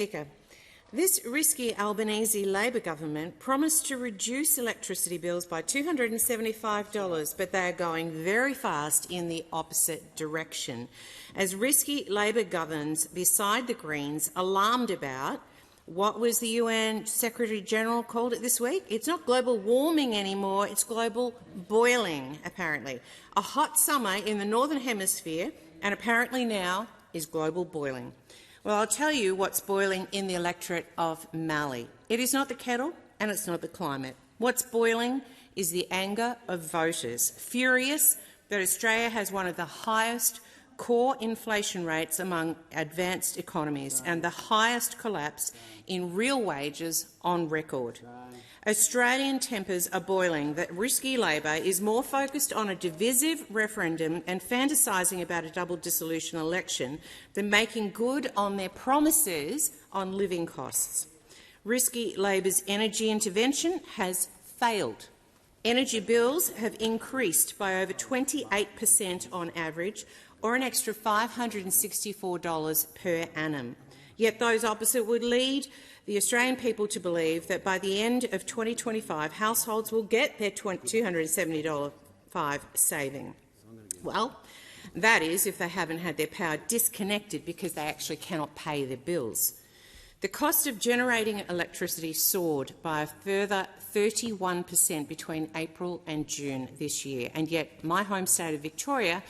Speaker, this risky Albanese Labor government promised to reduce electricity bills by $275, but they are going very fast in the opposite direction, as risky Labor governs beside the Greens alarmed about what was the UN Secretary-General called it this week? It's not global warming anymore, it's global boiling, apparently. A hot summer in the Northern Hemisphere, and apparently now is global boiling. Well, I'll tell you what's boiling in the electorate of Mallee. It is not the kettle and it's not the climate. What's boiling is the anger of voters, furious that Australia has one of the highest core inflation rates among advanced economies and the highest collapse in real wages on record. Australian tempers are boiling that risky Labor is more focused on a divisive referendum and fantasising about a double dissolution election than making good on their promises on living costs. Risky Labor's energy intervention has failed. Energy bills have increased by over 28% on average, or an extra $564 per annum. Yet those opposite would lead the Australian people to believe that by the end of 2025, households will get their $270.05 saving. Well, that is if they haven't had their power disconnected because they actually cannot pay their bills. The cost of generating electricity soared by a further 31% between April and June this year, and yet my home state of Victoria,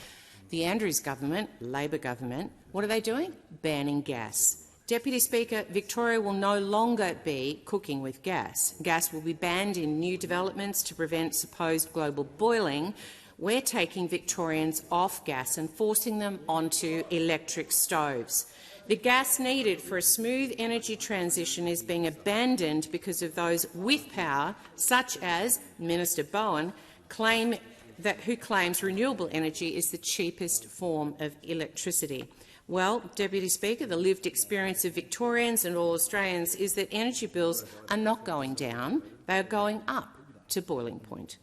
the Andrews government, Labor government, what are they doing? Banning gas. Deputy Speaker, Victoria will no longer be cooking with gas. Gas will be banned in new developments to prevent supposed global boiling. We're taking Victorians off gas and forcing them onto electric stoves. The gas needed for a smooth energy transition is being abandoned because of those with power, such as Minister Bowen, who claims renewable energy is the cheapest form of electricity. Well, Deputy Speaker, the lived experience of Victorians and all Australians is that energy bills are not going down, they are going up to boiling point.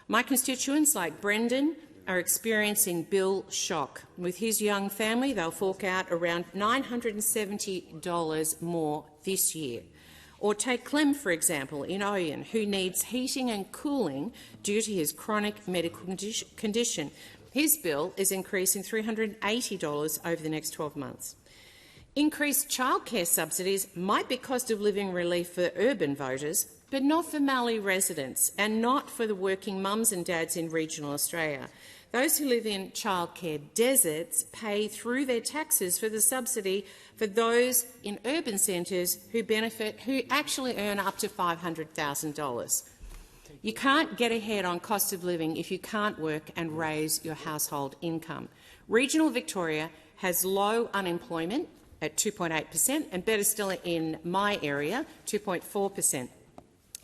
My constituents, like Brendan, are experiencing bill shock. With his young family, they'll fork out around $970 more this year. Or take Clem, for example, in Oyen, who needs heating and cooling due to his chronic medical condition. His bill is increasing $380 over the next 12 months. Increased childcare subsidies might be cost of living relief for urban voters, but not for Mallee residents and not for the working mums and dads in regional Australia. Those who live in childcare deserts pay through their taxes for the subsidy for those in urban centres who actually earn up to $500,000. You can't get ahead on cost of living if you can't work and raise your household income. Regional Victoria has low unemployment at 2.8% and, better still in my area, 2.4%.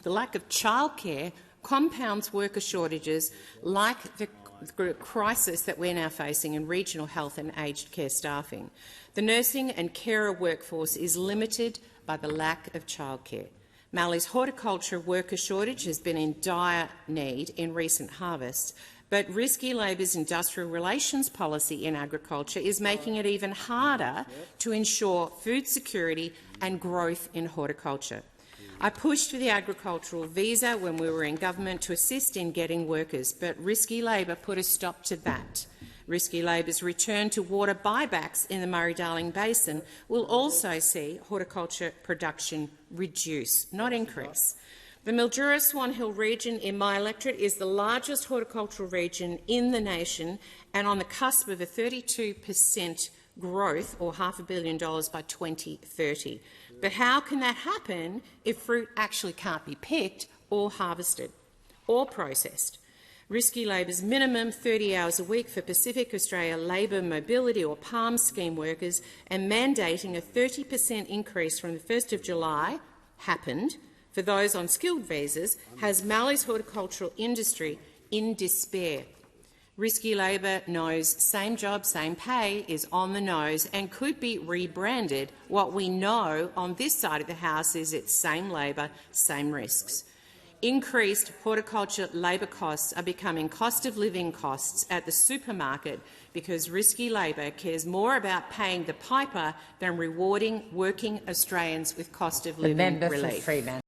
The lack of childcare compounds worker shortages like the crisis that we're now facing in regional health and aged care staffing. The nursing and carer workforce is limited by the lack of childcare. Mallee's horticulture worker shortage has been in dire need in recent harvests, but risky Labor's industrial relations policy in agriculture is making it even harder to ensure food security and growth in horticulture. I pushed for the agricultural visa when we were in government to assist in getting workers, but risky Labor put a stop to that. Risky Labor's return to water buybacks in the Murray-Darling Basin will also see horticulture production reduce, not increase. The Mildura Swan Hill region in my electorate is the largest horticultural region in the nation and on the cusp of a 32% growth, or $500 million by 2030. But how can that happen if fruit actually can't be picked or harvested or processed? Risky Labor's minimum 30 hours a week for Pacific Australia Labour Mobility or PALM scheme workers and mandating a 30% increase from the 1st of July happened for those on skilled visas has Mallee's horticultural industry in despair. Risky Labor knows same job, same pay is on the nose and could be rebranded. What we know on this side of the House is it's same Labor, same risks. Increased horticulture labour costs are becoming cost of living costs at the supermarket because risky Labor cares more about paying the piper than rewarding working Australians with cost of living relief. Freeman.